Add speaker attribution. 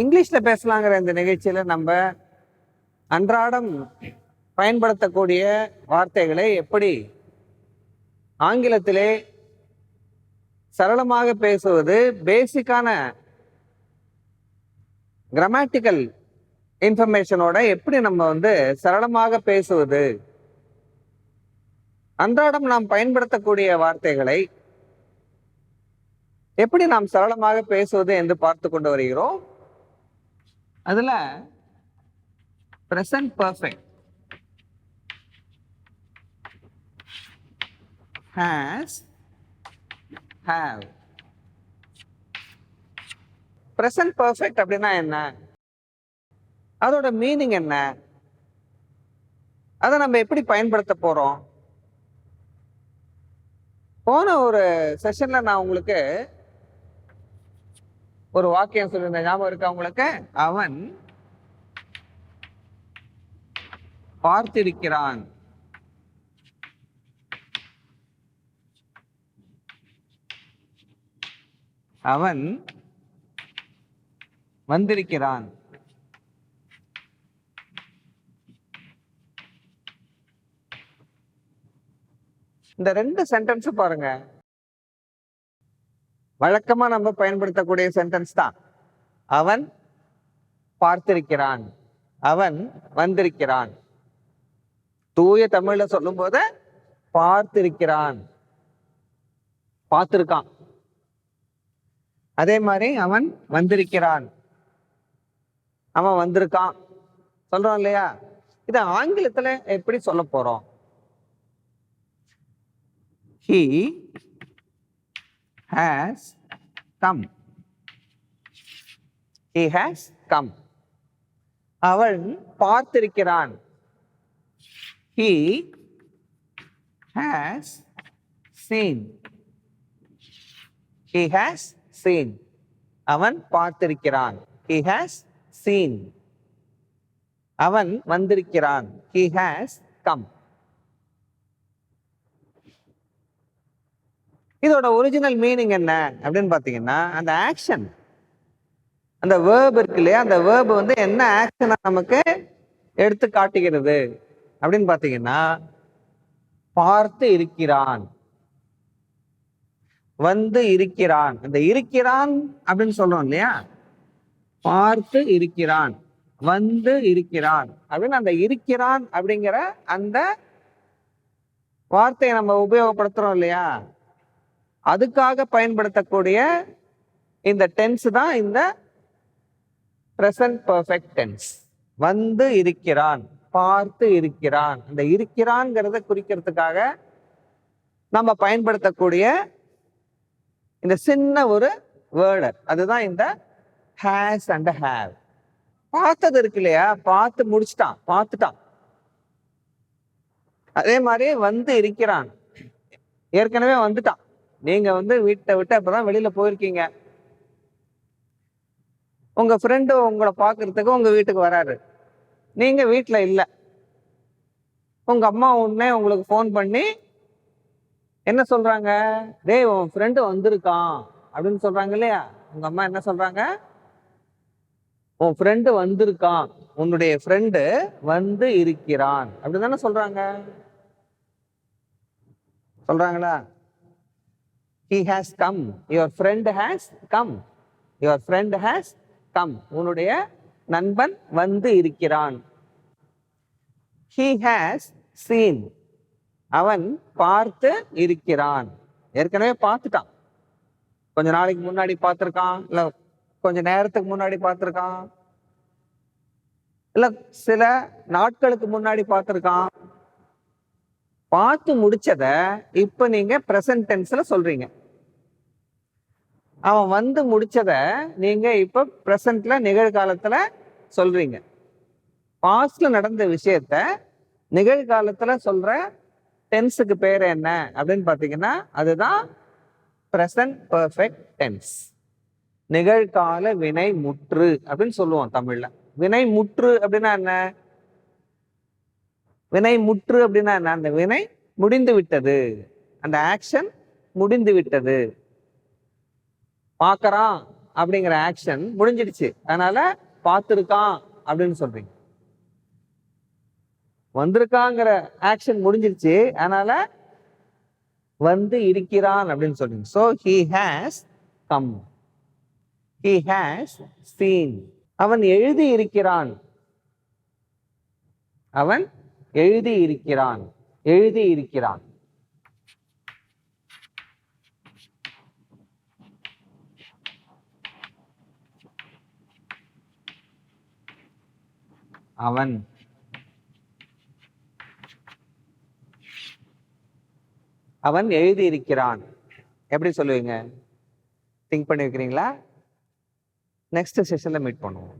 Speaker 1: இங்கிலீஷ்ல பேசலாங்கிற இந்த நிகழ்ச்சியில நம்ம அன்றாடம் பயன்படுத்தக்கூடிய வார்த்தைகளை எப்படி ஆங்கிலத்திலே சரளமாக பேசுவது, பேசிக்கான கிராமட்டிக்கல் இன்ஃபர்மேஷனோட எப்படி நம்ம சரளமாக பேசுவது, அன்றாடம் நாம் பயன்படுத்தக்கூடிய வார்த்தைகளை எப்படி நாம் சரளமாக பேசுவது என்று பார்த்து கொண்டு வருகிறோம். அதுல present perfect, has, have. present perfect அப்படின்னா என்ன, அதோட மீனிங் என்ன, அதை நம்ம எப்படி பயன்படுத்த போறோம். போன ஒரு செஷன்ல நான் உங்களுக்கு ஒரு வாக்கியம் சொல்லியிருந்த ஞாபகம் இருக்கா உங்களுக்கு? அவன் பார்த்திருக்கிறான், அவன் வந்திருக்கிறான். இந்த ரெண்டு சென்டென்ஸ் பாருங்க, வழக்கமா நம்ம பயன்படுத்தக்கூடிய சென்டென்ஸ் தான். அவன் பார்த்திருக்கிறான், அவன் வந்திருக்கிறான். தூய தமிழ்ல சொல்லும் போது பார்த்திருக்கிறான், பார்த்திருக்கான். அதே மாதிரி அவன் வந்திருக்கிறான், அவன் வந்திருக்கான் சொல்றோம் இல்லையா? இத ஆங்கிலத்துல எப்படி சொல்ல போறோம்? He has come. He has come. அவன் பார்த்திருக்கிறான். He has seen. He has seen. அவன் பார்த்திருக்கிறான். He has seen. அவன் வந்திருக்கிறான். He has come. இதோட ஒரிஜினல் மீனிங் என்ன அப்படின்னு பாத்தீங்கன்னா, அந்த ஆக்ஷன், அந்த வேர்ப் இருக்கு இல்லையா, அந்த வேர்ப் என்ன ஆக்ஷனை நமக்கு எடுத்து காட்டுகிறது அப்படின்னு பாத்தீங்கன்னா, பார்த்து இருக்கிறான், வந்து இருக்கிறான். அந்த இருக்கிறான் அப்படின்னு சொல்றோம் இல்லையா, பார்த்து இருக்கிறான், வந்து இருக்கிறான் அப்படின்னு அந்த இருக்கிறான் அப்படிங்கிற அந்த வார்த்தையை நம்ம உபயோகப்படுத்துறோம் இல்லையா, அதுக்காக பயன்படுத்தக்கூடிய இந்த டென்ஸ் தான் இந்த present perfect tense. வந்து இருக்கிறான், பார்த்து இருக்கிறான். அந்த இருக்கிறான்ங்கிறத குறிக்கிறதுக்காக நம்ம பயன்படுத்தக்கூடிய இந்த சின்ன ஒரு வேர்டு, அதுதான் இந்த has and have. பார்த்தது இருக்கு இல்லையா, பார்த்து முடிச்சுட்டான், பார்த்துட்டான். அதே மாதிரி வந்து இருக்கிறான், ஏற்கனவே வந்துட்டான். நீங்க வீட்டை விட்டு அப்பதான் வெளியில போயிருக்கீங்க, உங்க ஃப்ரெண்டு உங்களை பாக்குறதுக்கு உங்க வீட்டுக்கு வராரு, நீங்க வீட்டுல இல்ல. உங்க அம்மா உடனே உங்களுக்கு போன் பண்ணி என்ன சொல்றாங்க? டேய், உன் ஃப்ரெண்டு வந்திருக்கான் அப்படின்னு சொல்றாங்க இல்லையா? உங்க அம்மா என்ன சொல்றாங்க? உன் ஃப்ரெண்டு வந்திருக்கான், உன்னுடைய ஃப்ரெண்டு வந்து இருக்கிறான் அப்படிதானே சொல்றாங்க. சொல்றாங்களா? He has come. Your friend has come. Your friend has come. உன்னுடைய நண்பன் வந்து இருக்கிறான். He has seen. அவன் பார்த்து இருக்கிறான். ஏற்கனவே பார்த்துட்டான். கொஞ்ச நாளைக்கு முன்னாடி பார்த்திருக்கான், இல்ல கொஞ்ச நேரத்துக்கு முன்னாடி பார்த்திருக்கான், இல்ல சில நாட்களுக்கு முன்னாடி பார்த்திருக்கான். பார்த்து முடிச்சத இப்ப நீங்க பிரசன்ட் டென்ஸ்ல சொல்றீங்க. அவன் வந்து முடிச்சத நீங்க இப்ப பிரசன்ட்ல நிகழ்காலத்துல சொல்றீங்க. பாஸ்ட்ல நடந்த விஷயத்த நிகழ்காலத்துல சொல்ற டென்ஸுக்கு பேர் என்ன அப்படின்னு பாத்தீங்கன்னா, அதுதான் பிரசன்ட் பெர்ஃபெக்ட் டென்ஸ். நிகழ்கால வினை முற்று அப்படின்னு சொல்லுவோம் தமிழ்ல. வினை முற்று அப்படின்னா என்ன? வினை முற்று அப்படின்னா என்ன? அந்த வினை முடிந்து விட்டது, அந்த ஆக்ஷன் முடிந்து விட்டது. பார்க்கறான் அப்படிங்கிற ஆக்ஷன் முடிஞ்சிடுச்சு, அதனால பார்த்துருக்கான் அப்படின்னு சொல்றீங்க. வந்திருக்காங்கிற ஆக்ஷன் முடிஞ்சிருச்சு, அதனால வந்து இருக்கிறான் அப்படின்னு சொல்றீங்க. So he has come, he has seen. அவன் எழுதி இருக்கிறான், அவன் எழுதி இருக்கிறான், எழுதி இருக்கிறான். அவன் அவன் எழுதி இருக்கிறான். எப்படி சொல்லுவீங்க? திங்க் பண்ணி வைக்கிறீங்களா? நெக்ஸ்ட் செஷன்ல மீட் பண்ணுவோம்.